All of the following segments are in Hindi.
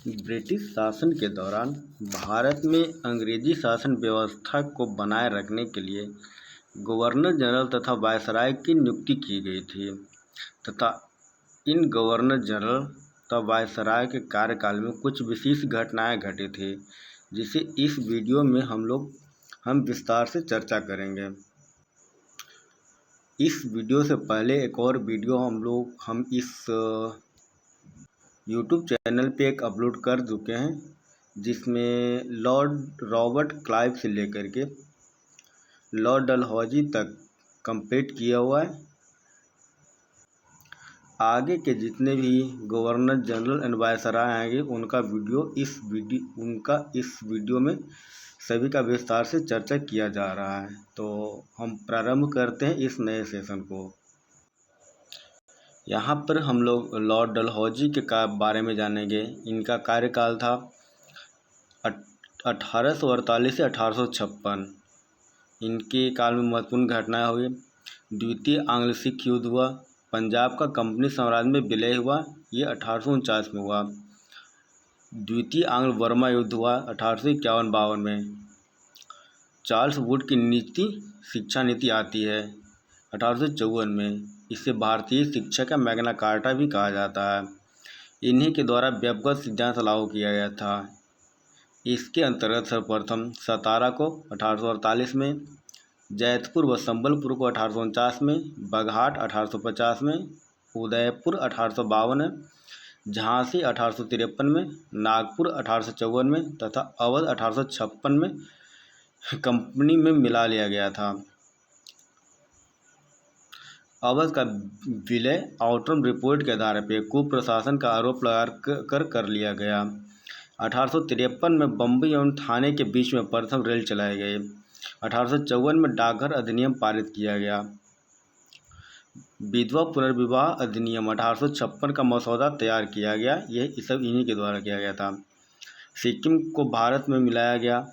ब्रिटिश शासन के दौरान भारत में अंग्रेजी शासन व्यवस्था को बनाए रखने के लिए गवर्नर जनरल तथा वायसराय की नियुक्ति की गई थी तथा इन गवर्नर जनरल तथा वायसराय के कार्यकाल में कुछ विशेष घटनाएं घटी थी, जिसे इस वीडियो में हम विस्तार से चर्चा करेंगे। इस वीडियो से पहले एक और वीडियो हम इस यूट्यूब चैनल पे एक अपलोड कर चुके हैं, जिसमें लॉर्ड रॉबर्ट क्लाइव से लेकर के लॉर्ड डलहौजी तक कंप्लीट किया हुआ है। आगे के जितने भी गवर्नर जनरल एंड वायसराय आएंगे उनका इस वीडियो में सभी का विस्तार से चर्चा किया जा रहा है। तो हम प्रारंभ करते हैं इस नए सेशन को। यहाँ पर हम लोग लॉर्ड डलहौजी के बारे में जानेंगे। इनका कार्यकाल था 1848 से 1856। इनके काल में महत्वपूर्ण घटनाएं हुई। द्वितीय आंग्ल सिख युद्ध हुआ। पंजाब का कंपनी साम्राज्य में विलय हुआ, ये 1849 में हुआ। द्वितीय आंग्ल बर्मा युद्ध हुआ 1851-52 में। चार्ल्स वुड की शिक्षा नीति आती है 1854 में। इसे भारतीय शिक्षा का मैग्ना कार्टा भी कहा जाता है। इन्हीं के द्वारा व्यक्तिगत सिद्धांत लागू किया गया था। इसके अंतर्गत सर्वप्रथम सतारा को 1848 में, जैतपुर व संबलपुर को 1849 में, बघाट 1850 में, उदयपुर 1852 में, झांसी 1853 में, नागपुर 1854 में तथा अवध 1856 में कंपनी में मिला लिया गया था। अवध का विलय आउटरम रिपोर्ट के आधार पर कुप्रशासन का आरोप लगा कर लिया गया। 1853 में बम्बई एवं थाने के बीच में प्रथम रेल चलाए गए। 1854 में डाकघर अधिनियम पारित किया गया। विधवा पुनर्विवाह अधिनियम 1856 का मसौदा तैयार किया गया। यह सब इन्हीं के द्वारा किया गया था। सिक्किम को भारत में मिलाया गया।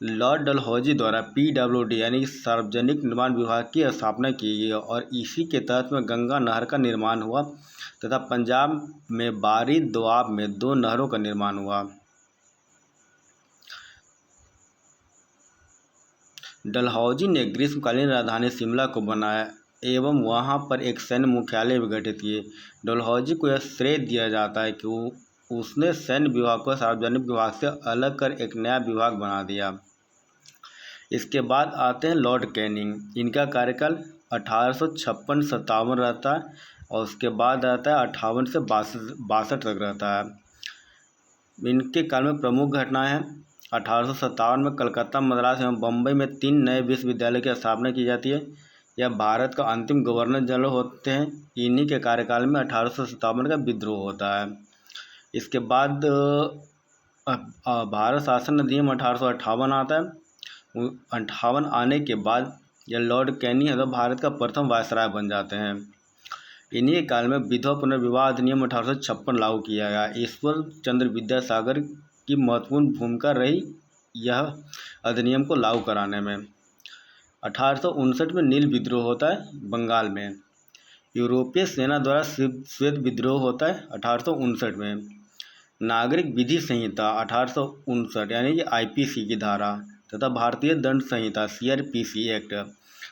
लॉर्ड डलहौजी द्वारा PWD यानी सार्वजनिक निर्माण विभाग की स्थापना की गई और इसी के तहत में गंगा नहर का निर्माण हुआ तथा पंजाब में बारी दोआब में 2 नहरों का निर्माण हुआ। डलहौजी ने ग्रीष्मकालीन राजधानी शिमला को बनाया एवं वहां पर एक सैन्य मुख्यालय भी गठित किए। डलहौजी को यह श्रेय दिया जाता है कि उसने सैन्य विभाग को सार्वजनिक विभाग से अलग कर एक नया विभाग बना दिया। इसके बाद आते हैं लॉर्ड कैनिंग। इनका कार्यकाल 1856-57 रहता है और उसके बाद रहता है 58 से 62 तक रहता है। इनके काल में प्रमुख घटनाएं हैं। 1857 में कलकत्ता, मद्रास एवं बम्बई में 3 नए विश्वविद्यालय की स्थापना की जाती है। यह भारत का अंतिम गवर्नर जनरल होते हैं। इन्हीं के कार्यकाल में 1857 का विद्रोह होता है। इसके बाद भारत शासन अधिनियम 1858 आता है। 58 आने के बाद यह लॉर्ड कैनिंग भारत का प्रथम वायसराय बन जाते हैं। इन्हीं काल में विधवा पुनर्विवाह अधिनियम 1856 लागू किया गया। ईश्वर चंद्र विद्यासागर की महत्वपूर्ण भूमिका रही यह अधिनियम को लागू कराने में। 1859 में नील विद्रोह होता है बंगाल में। यूरोपीय सेना द्वारा श्वेत विद्रोह होता है 1859 में। नागरिक विधि संहिता 1859 यानी कि IPC की धारा तथा भारतीय दंड संहिता CRPC एक्ट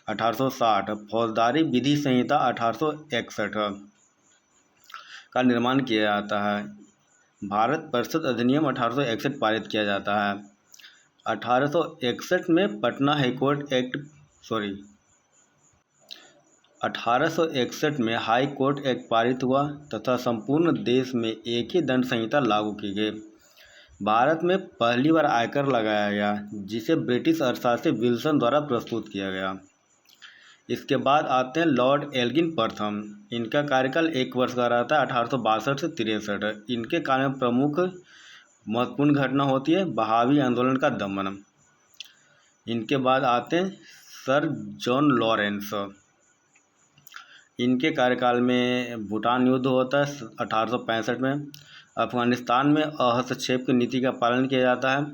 1860, फौजदारी विधि संहिता 1861 का निर्माण किया जाता है। भारत परिषद अधिनियम 1861 पारित किया जाता है। 1861 में पटना हाईकोर्ट एक्ट 1861 में हाई कोर्ट एक्ट पारित हुआ तथा संपूर्ण देश में एक ही दंड संहिता लागू की गई। भारत में पहली बार आयकर लगाया गया, जिसे ब्रिटिश अर्थशास्त्री विल्सन द्वारा प्रस्तुत किया गया। इसके बाद आते हैं लॉर्ड एल्गिन प्रथम। इनका कार्यकाल 1 वर्ष का रहता है 1862 से 63। इनके काल में प्रमुख महत्वपूर्ण घटना होती है बहावी आंदोलन का दमन। इनके बाद आते हैं सर जॉन लॉरेंस। इनके कार्यकाल में भूटान युद्ध होता है 1865 में। अफगानिस्तान में हस्तक्षेप की नीति का पालन किया जाता है।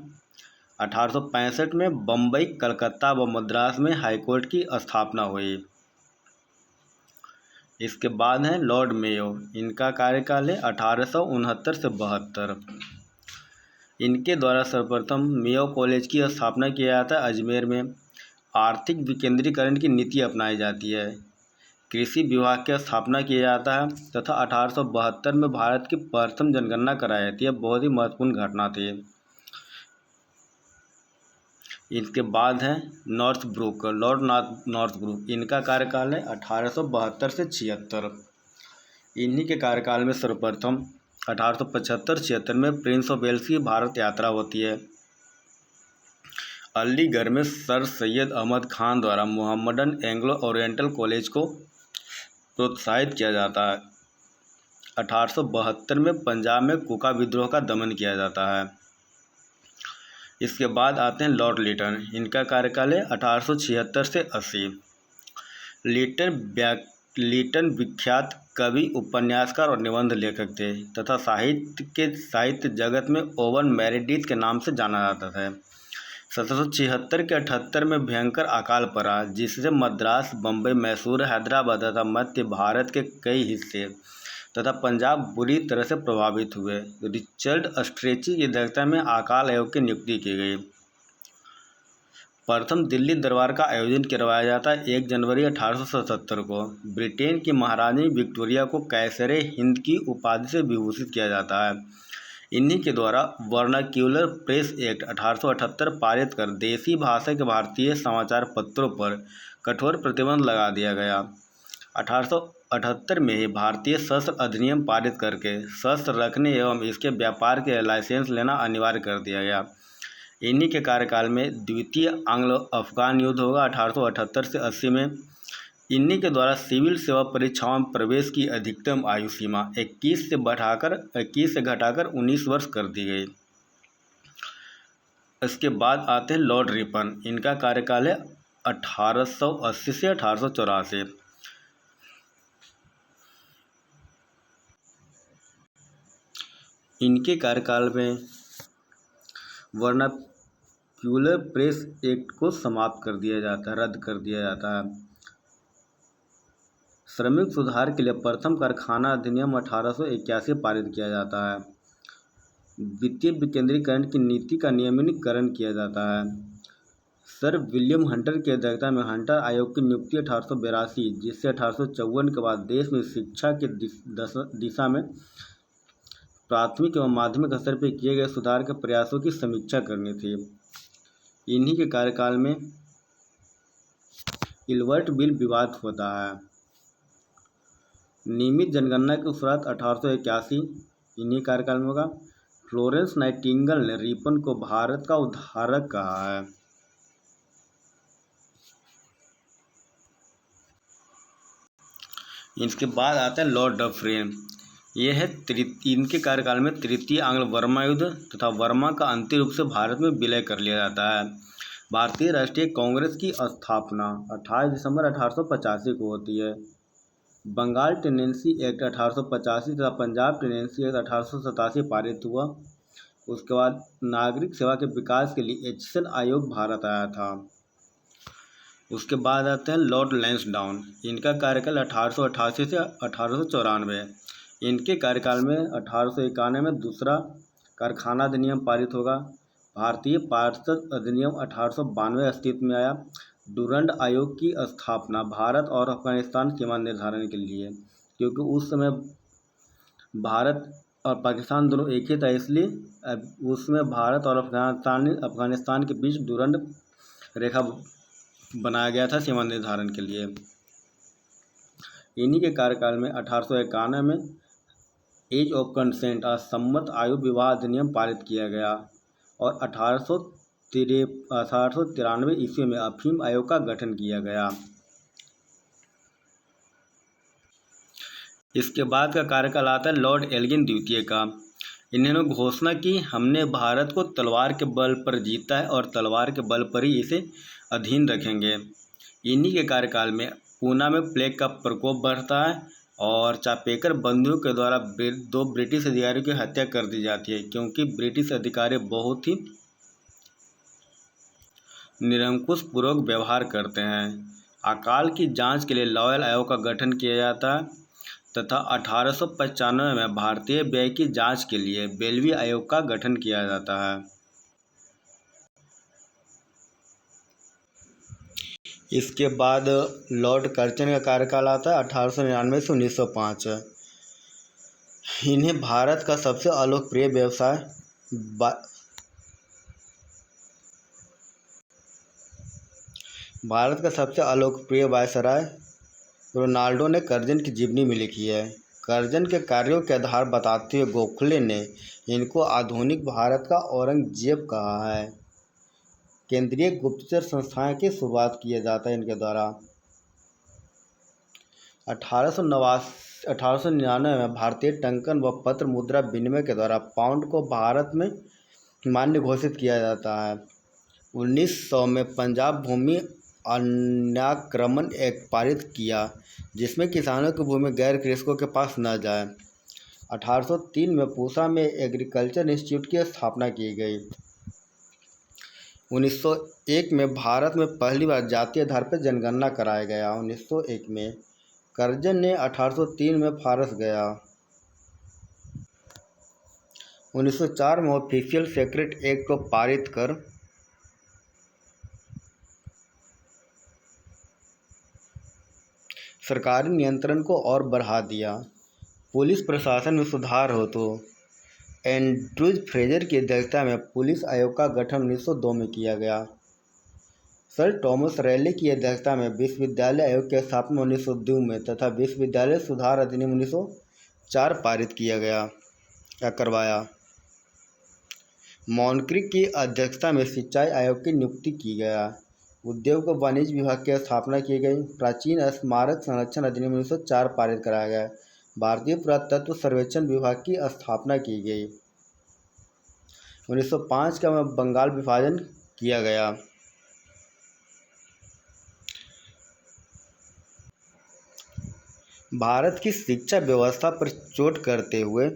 1865 में बम्बई, कलकत्ता व मद्रास में हाईकोर्ट की स्थापना हुई। इसके बाद हैं लॉर्ड मेयो, इनका कार्यकाल है 1869 से 72। इनके द्वारा सर्वप्रथम मेयो कॉलेज की स्थापना किया जाता है अजमेर में। आर्थिक विकेंद्रीकरण की नीति अपनाई जाती है। कृषि विभाग की स्थापना किया जाता है तथा 1872 में भारत की प्रथम जनगणना कराई जाती है। बहुत ही महत्वपूर्ण घटना थी। इसके बाद है नॉर्थब्रुक, लॉर्ड नॉर्थब्रुक, इनका कार्यकाल है 1872 से 76। इन्हीं के कार्यकाल में सर्वप्रथम 1875-76 में प्रिंस ऑफ वेल्स की भारत यात्रा होती है। अलीगढ़ में सर सैयद अहमद खान द्वारा मोहम्मडन एंग्लो ओरिएंटल कॉलेज को प्रोत्साहित किया जाता है। 1872 में पंजाब में कुका विद्रोह का दमन किया जाता है। इसके बाद आते हैं लॉर्ड लिटन, इनका कार्यकाल है 1876 से 80। लिटन विख्यात कवि, उपन्यासकार और निबंध लेखक थे तथा साहित्य जगत में ओवन मेरेडिथ के नाम से जाना जाता था। 1776 के 78 में भयंकर अकाल पड़ा, जिससे मद्रास, बम्बई, मैसूर, हैदराबाद तथा मध्य भारत के कई हिस्से तथा पंजाब बुरी तरह से प्रभावित हुए। रिचर्ड स्ट्रेची की अध्यक्षता में अकाल आयोग की नियुक्ति की गई। प्रथम दिल्ली दरबार का आयोजन करवाया जाता है 1 जनवरी 1877 को। ब्रिटेन की महारानी विक्टोरिया को कैसरे हिंद की उपाधि से विभूषित किया जाता है। इन्हीं के द्वारा वर्नाक्यूलर प्रेस एक्ट 1878 पारित कर देसी भाषा के भारतीय समाचार पत्रों पर कठोर प्रतिबंध लगा दिया गया। 1878 में ही भारतीय शस्त्र अधिनियम पारित करके शस्त्र रखने एवं इसके व्यापार के लाइसेंस लेना अनिवार्य कर दिया गया। इन्हीं के कार्यकाल में द्वितीय एंग्लो अफगान युद्ध होगा 1878 से 80 में। इन्हीं के द्वारा सिविल सेवा परीक्षाओं में प्रवेश की अधिकतम आयु सीमा 21 से घटाकर 19 वर्ष कर दी गई। इसके बाद आते हैं लॉर्ड रिपन, इनका कार्यकाल है 1880 से 1884। इनके कार्यकाल में वर्नाक्यूलर प्रेस एक्ट को समाप्त कर दिया जाता है, रद्द कर दिया जाता है। श्रमिक सुधार के लिए प्रथम कारखाना अधिनियम 1881 पारित किया जाता है। वित्तीय विकेंद्रीकरण की नीति का नियमितीकरण किया जाता है। सर विलियम हंटर की अध्यक्षता में हंटर आयोग की नियुक्ति 1882, जिससे 1854 के बाद देश में शिक्षा की दिशा में प्राथमिक एवं माध्यमिक स्तर पर किए गए सुधार के प्रयासों की समीक्षा करनी थी। इन्हीं के कार्यकाल में इल्बर्ट बिल विवाद होता है। नियमित जनगणना की शुरुआत 1881 इन्हीं कार्यकाल में होगा। फ्लोरेंस नाइटिंगेल ने रिपन को भारत का उद्धारक कहा है। इसके बाद आता है लॉर्ड डफरिन, ये है इनके कार्यकाल में तृतीय आंग्ल वर्मा युद्ध तथा वर्मा का अंतिम रूप से भारत में विलय कर लिया जाता है। भारतीय राष्ट्रीय कांग्रेस की स्थापना 28 दिसंबर 1885 को होती है। बंगाल टेनेंसी एक्ट 1885 तथा पंजाब टेनेंसी एक्ट 1887 पारित हुआ। उसके बाद नागरिक सेवा के विकास के लिए एचिसन आयोग भारत आया था। उसके बाद आते हैं लॉर्ड लैंसडाउन, इनका कार्यकाल 1888 से 1894। इनके कार्यकाल में 1891 में दूसरा कारखाना अधिनियम पारित होगा। भारतीय पार्षद अधिनियम 1892 अस्तित्व में आया। डुरंड आयोग की स्थापना भारत और अफगानिस्तान सीमा निर्धारण के लिए, क्योंकि उस समय भारत और पाकिस्तान दोनों एक ही था, इसलिए उसमें भारत और अफगानिस्तान के बीच डुरंड रेखा बनाया गया था सीमा निर्धारण के लिए। इन्हीं के कार्यकाल में 1891 में एज ऑफ कंसेंट असम्मत आयु विवाह अधिनियम पारित किया गया और 1893 ईस्वी में अफीम आयोग का गठन किया गया। इसके बाद का कार्यकाल आता है लॉर्ड एल्गिन द्वितीय का। इन्होंने घोषणा की, हमने भारत को तलवार के बल पर जीता है और तलवार के बल पर ही इसे अधीन रखेंगे। इन्हीं के कार्यकाल में पूना में प्लेग का प्रकोप बढ़ता है और चापेकर बंदियों के द्वारा 2 ब्रिटिश अधिकारियों की हत्या कर दी जाती है, क्योंकि ब्रिटिश अधिकारी बहुत ही निरंकुश पूर्वक व्यवहार करते हैं। अकाल की जांच के लिए लॉयल आयोग का गठन किया जाता है तथा 1895 में भारतीय व्यय की जांच के लिए बेल्वी आयोग का गठन किया जाता है। इसके बाद लॉर्ड कर्जन का कार्यकाल आता है 1899 से 1905। इन्हें भारत का सबसे अलोकप्रिय व्यवसाय भारत का सबसे अलोकप्रिय वायसराय रोनाल्डो ने कर्जन की जीवनी में लिखी है। कर्जन के कार्यों के आधार बताते हुए गोखले ने इनको आधुनिक भारत का औरंगजेब कहा है। केंद्रीय गुप्तचर संस्थाएं की शुरुआत किया जाता है इनके द्वारा। 1899 में भारतीय टंकन व पत्र मुद्रा विनिमय के द्वारा पाउंड को भारत में मान्य घोषित किया जाता है। 1900 में पंजाब भूमि अनाक्रमण एक्ट पारित किया जिसमें किसानों की भूमि गैर कृषकों के पास न जाए। 1803 में पूसा में एग्रीकल्चर इंस्टीट्यूट की स्थापना की गई। 1901 में भारत में पहली बार जातीय आधार पर जनगणना कराया गया। 1901 में कर्जन ने 1803 में फारस गया। 1904 में ऑफिशियल सेक्रेट एक्ट को पारित कर सरकारी नियंत्रण को और बढ़ा दिया। पुलिस प्रशासन में सुधार हो तो एंड्रूज फ्रेजर की अध्यक्षता में पुलिस आयोग का गठन 1902 में किया गया। सर थॉमस रैले की अध्यक्षता में विश्वविद्यालय आयोग की स्थापना 1902 में तथा विश्वविद्यालय सुधार अधिनियम 1904 पारित किया गया या करवाया। मॉन्क्रिक की अध्यक्षता में सिंचाई आयोग की नियुक्ति की गया। उद्योग व वाणिज्य विभाग की स्थापना की गई। प्राचीन स्मारक संरक्षण अधिनियम 1904 पारित कराया गया। भारतीय पुरातत्व सर्वेक्षण विभाग की स्थापना की गई। 1905 का बंगाल विभाजन किया गया। भारत की शिक्षा व्यवस्था पर चोट करते हुए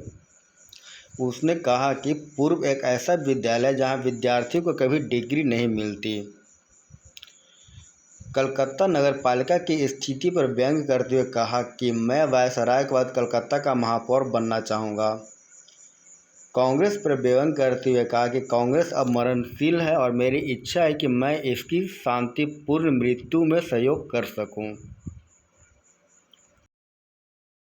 उसने कहा कि पूर्व एक ऐसा विद्यालय जहां विद्यार्थियों को कभी डिग्री नहीं मिलती। कलकत्ता नगर पालिका की स्थिति पर व्यंग्य करते हुए कहा कि मैं वायसराय के बाद कलकत्ता का महापौर बनना चाहूँगा। कांग्रेस पर व्यंग्य करते हुए कहा कि कांग्रेस अब मरणशील है और मेरी इच्छा है कि मैं इसकी शांतिपूर्ण मृत्यु में सहयोग कर सकूं।